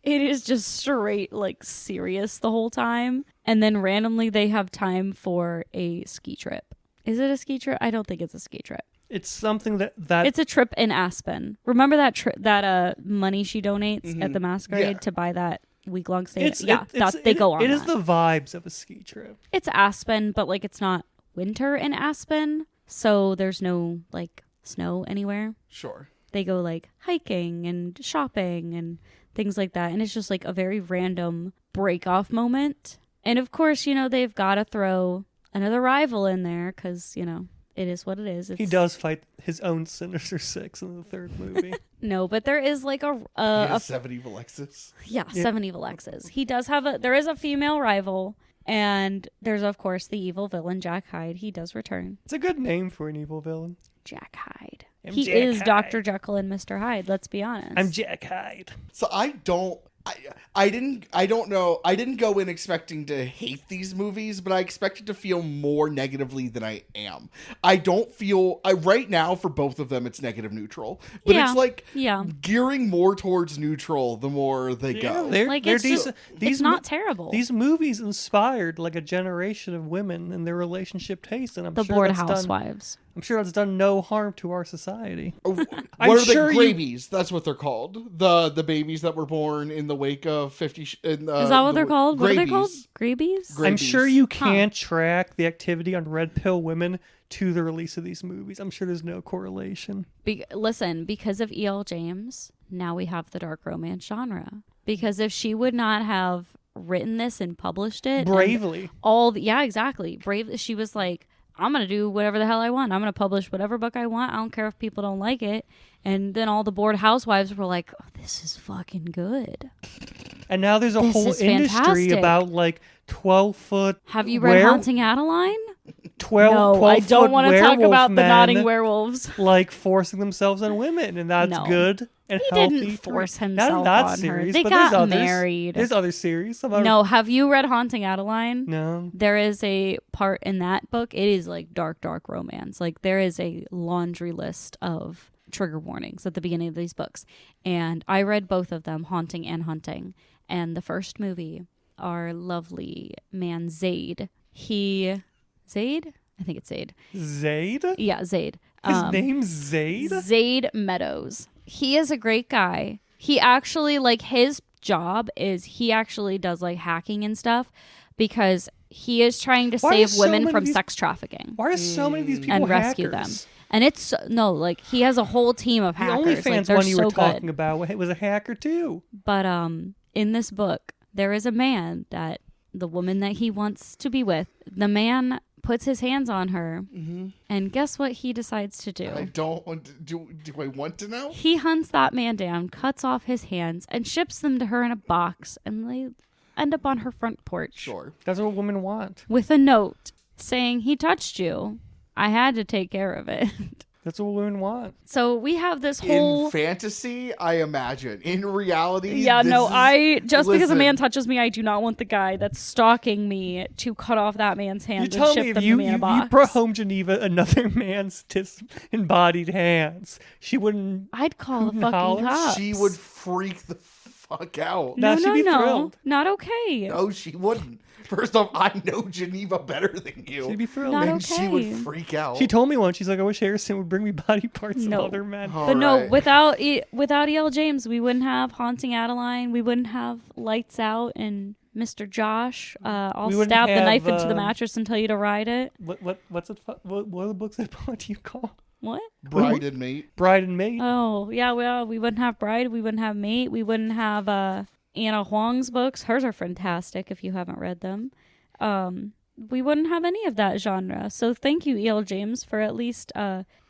it is just straight like serious the whole time, and then randomly they have time for a ski trip. Is it a ski trip? I don't think it's a ski trip.
It's something that
It's a trip in Aspen. Remember that money she donates at the masquerade
Yeah.
to buy that week-long stay?
they
they go on
It is
that.
the vibes of a ski trip.
It's Aspen, but like it's not winter in Aspen, so there's no like snow anywhere.
Sure.
They go like hiking and shopping and things like that, and it's just like a very random break off moment. And of course, they've got to throw another rival in there because it is what it is.
He does fight his own Sinister Six in the third movie.
No, but there is like
He has 7 evil exes.
Yeah, 7 evil exes. He does have there is a female rival, and there's of course the evil villain Jack Hyde. He does return.
It's a good name for an evil villain.
Jack Hyde.
I'm
He
Jack
is
Hyde.
Dr. Jekyll and Mr. Hyde, let's be honest.
I'm Jack Hyde.
So I don't know. I didn't go in expecting to hate these movies, but I expected to feel more negatively than I am. I don't feel right now for both of them it's negative neutral. But
Yeah.
it's like
Yeah.
gearing more towards neutral the more they go.
they're,
Like,
they're
it's just-
decent.
it's not terrible.
These movies inspired like a generation of women and their relationship taste, and I'm
the
sure
Bored
that's
Housewives.
I'm sure that's done no harm to our society.
What
I'm
are
sure
the
you-
grabies? That's what they're called. The babies that were born in the wake of 50.
Is that what they're called? What are they called? Grabies?
Gra-
I'm sure you
Huh.
can't track the activity on red pill women to the release of these movies. I'm sure there's no correlation.
Listen, because of E.L. James, now we have the dark romance genre. Because if she would not have written this and published it, and
Bravely.
yeah, exactly. She was like, I'm going to do whatever the hell I want. I'm going to publish whatever book I want. I don't care if people don't like it. And then all the Bored Housewives were like, oh, this is fucking good.
And now there's a
This
whole
is
industry
fantastic.
about like 12-foot.
Have you read Haunting Adeline?
12,
No, I
12
don't
foot
want to talk
werewolf
about the
men,
nodding werewolves.
like forcing themselves on women, and that's
No.
good and
He
healthy.
didn't force
Not
himself
in that
on her.
series,
They
but
got
there's others.
married.
There's other series. Some other-
No, have you read Haunting Adeline?
No.
There is a part in that book. It is like dark, dark romance. Like there is a laundry list of trigger warnings at the beginning of these books. And I read both of them, Haunting and Hunting. And the first movie, our lovely man Zaid. Zaid? I think it's Zaid.
Zaid?
Yeah, Zaid.
His name's Zaid?
Zaid Meadows. He is a great guy. He actually, like, his job is he actually does, like, hacking and stuff because he is trying to
Why
save
is so
women
many
from
of these-
sex trafficking
Why are so many of these people
and rescue
hackers?
them. And it's, no, like, he has a whole team of
The
hackers.
OnlyFans
like, they're
one you
so
were
good.
talking about was a hacker too.
But in this book, there is a man that the woman that he wants to be with, the man puts his hands on her, and guess what he decides to do?
I don't want to, do I want to know?
He hunts that man down, cuts off his hands, and ships them to her in a box, and they end up on her front porch
Sure.
That's what women want.
with a note saying, he touched you. I had to take care of it.
That's what women want.
So we have this whole...
In fantasy, I imagine. In reality,
Yeah,
this
no,
is-
because a
listen.
man touches me, I do not want the guy that's stalking me to cut off that man's hands
You
and
tell
ship
me if
them
you
to me in a box.
brought home Geneva another man's disembodied hands, she wouldn't.
I'd call the
Hooten
fucking
holler?
cops.
She would freak the fuck out.
No,
No,
she'd be thrilled.
not okay.
No, she wouldn't. First off, I know Geneva better than you.
She'd be thrilled.
Not
and she would
okay.
freak out.
She told me once. She's like, I wish Harrison would bring me body parts
No.
of other men.
All
But no,
right.
without E.L. James, we wouldn't have Haunting Adeline. We wouldn't have Lights Out and Mr. Josh. I'll
We wouldn't
stab the
have,
knife into the mattress and tell you to ride it.
What's it? What are the books that what do you call?
What?
Bride and Mate.
Bride and Maid.
Oh, yeah, well, we wouldn't have Bride. We wouldn't have Mate. We wouldn't have Anna Huang's books. Hers are fantastic if you haven't read them. we wouldn't have any of that genre. So thank you, E.L. James, for at least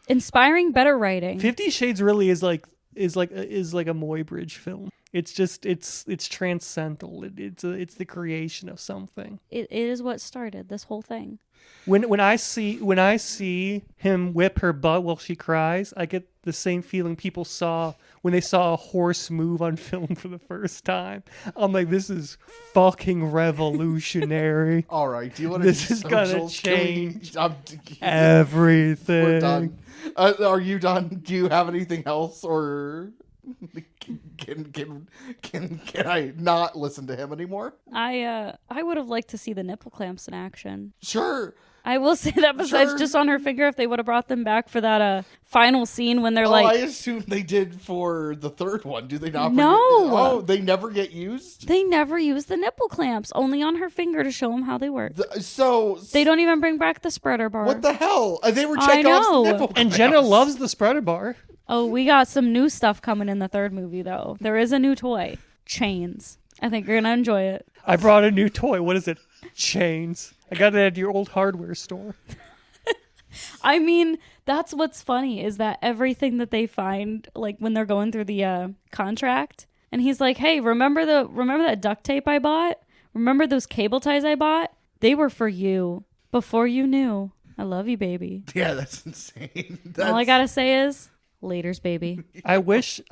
inspiring better writing.
50 Shades really is like a Muybridge film. It's just it's transcendental. It's the creation of something.
It is what started this whole thing.
When I see him whip her butt while she cries, I get the same feeling people saw when they saw a horse move on film for the first time. I'm like, this is fucking revolutionary.
All right, do you want to
This is gonna change everything.
We're done. Are you done? Do you have anything else, or can I not listen to him anymore?
I would have liked to see the nipple clamps in action.
Sure.
I will say that besides
Sure.
just on her finger, if they would have brought them back for that final scene when they're
I
like,
assume they did for the third one. Do they not?
No.
Oh, they never get used?
they never use the nipple clamps, only on her finger to show them how they work.
So
They don't even bring back the spreader bar.
what the hell? They were
I
Chekhov's
know.
nipple
And
clamps.
Jenna loves the spreader bar.
Oh, we got some new stuff coming in the third movie, though. There is a new toy. Chains. I think you're going to enjoy it.
I brought a new toy. What is it? Chains. I got it at your old hardware store.
I mean, that's what's funny is that everything that they find, like when they're going through the contract, and he's like, "Hey, remember that duct tape I bought? Remember those cable ties I bought? They were for you before you knew. I love you, baby."
Yeah, that's insane.
All I gotta say is, laters, baby.
I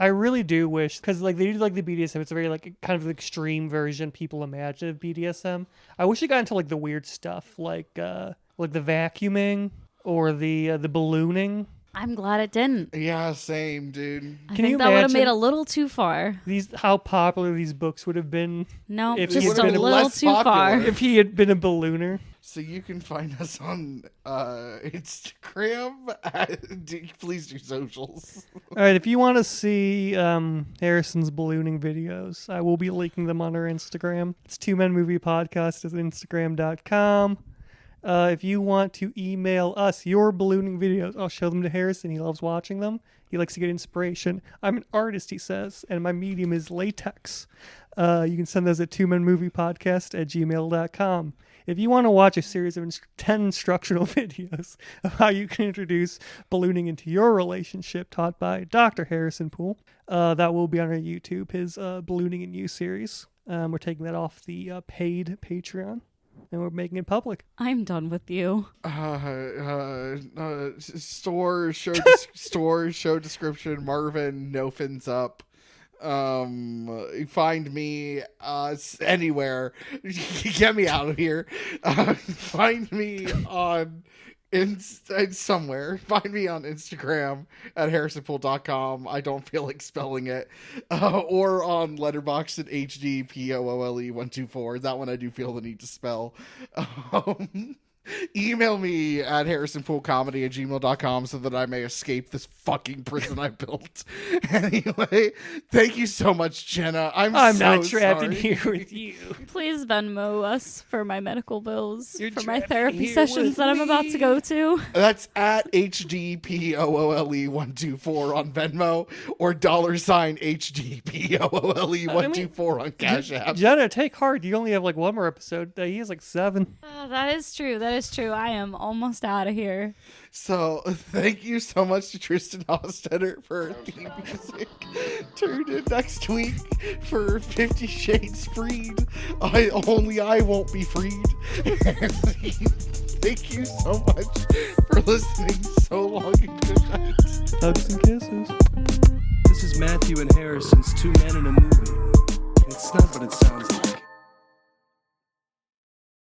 really do wish, because like they do like the BDSM, it's a very like kind of extreme version people imagine of BDSM. I wish it got into like the weird stuff, like the vacuuming or the ballooning.
I'm glad it didn't.
Yeah, same, dude.
I
Can you
think that would have
imagine?
made a little too far.
How popular these books would have been
No,
If
just
he'd
a
been
little
less
too
popular.
far.
if he had been a ballooner.
So you can find us on Instagram. Please do socials.
All right, if you want to see Harrison's ballooning videos, I will be linking them on our Instagram. It's 2 Men Movie Podcast at Instagram.com. If you want to email us your ballooning videos, I'll show them to Harrison. He loves watching them. He likes to get inspiration. I'm an artist, he says, and my medium is latex. You can send those at 2menmoviepodcast@gmail.com. If you want to watch a series of 10 instructional videos of how you can introduce ballooning into your relationship taught by Dr. Harrison Poole, that will be on our YouTube, his Ballooning in You series. We're taking that off the paid Patreon, and we're making it public.
I'm done with you.
Store show description. Marvin, no fins up. Find me anywhere. Get me out of here. Find me on somewhere. Find me on Instagram at harrisonpoole.com. I don't feel like spelling it. Or on Letterboxd at HDPOOLE124. That one I do feel the need to spell. Email me at harrisonpoolecomedy@gmail.com so that I may escape this fucking prison I built. Anyway, thank you so much, Jenna. I'm
not
so
trapped in
sorry.
here with you.
Please Venmo us for my medical bills,
You're
for my
trapped
therapy
here
sessions
with
that I'm about to go to.
That's at HDPOOLE124 on Venmo or $HDPOOLE124 on Cash App.
Jenna, take heart. You only have like one more episode. He has like 7.
That is true. That is true. I am almost out of here.
So, thank you so much to Tristan Hostetter for our theme music. Tune in next week for 50 Shades Freed. I won't be freed. Thank you so much for listening so long and good night.
Hugs and kisses.
This is Matthew and Harrison's 2 Men in a Movie.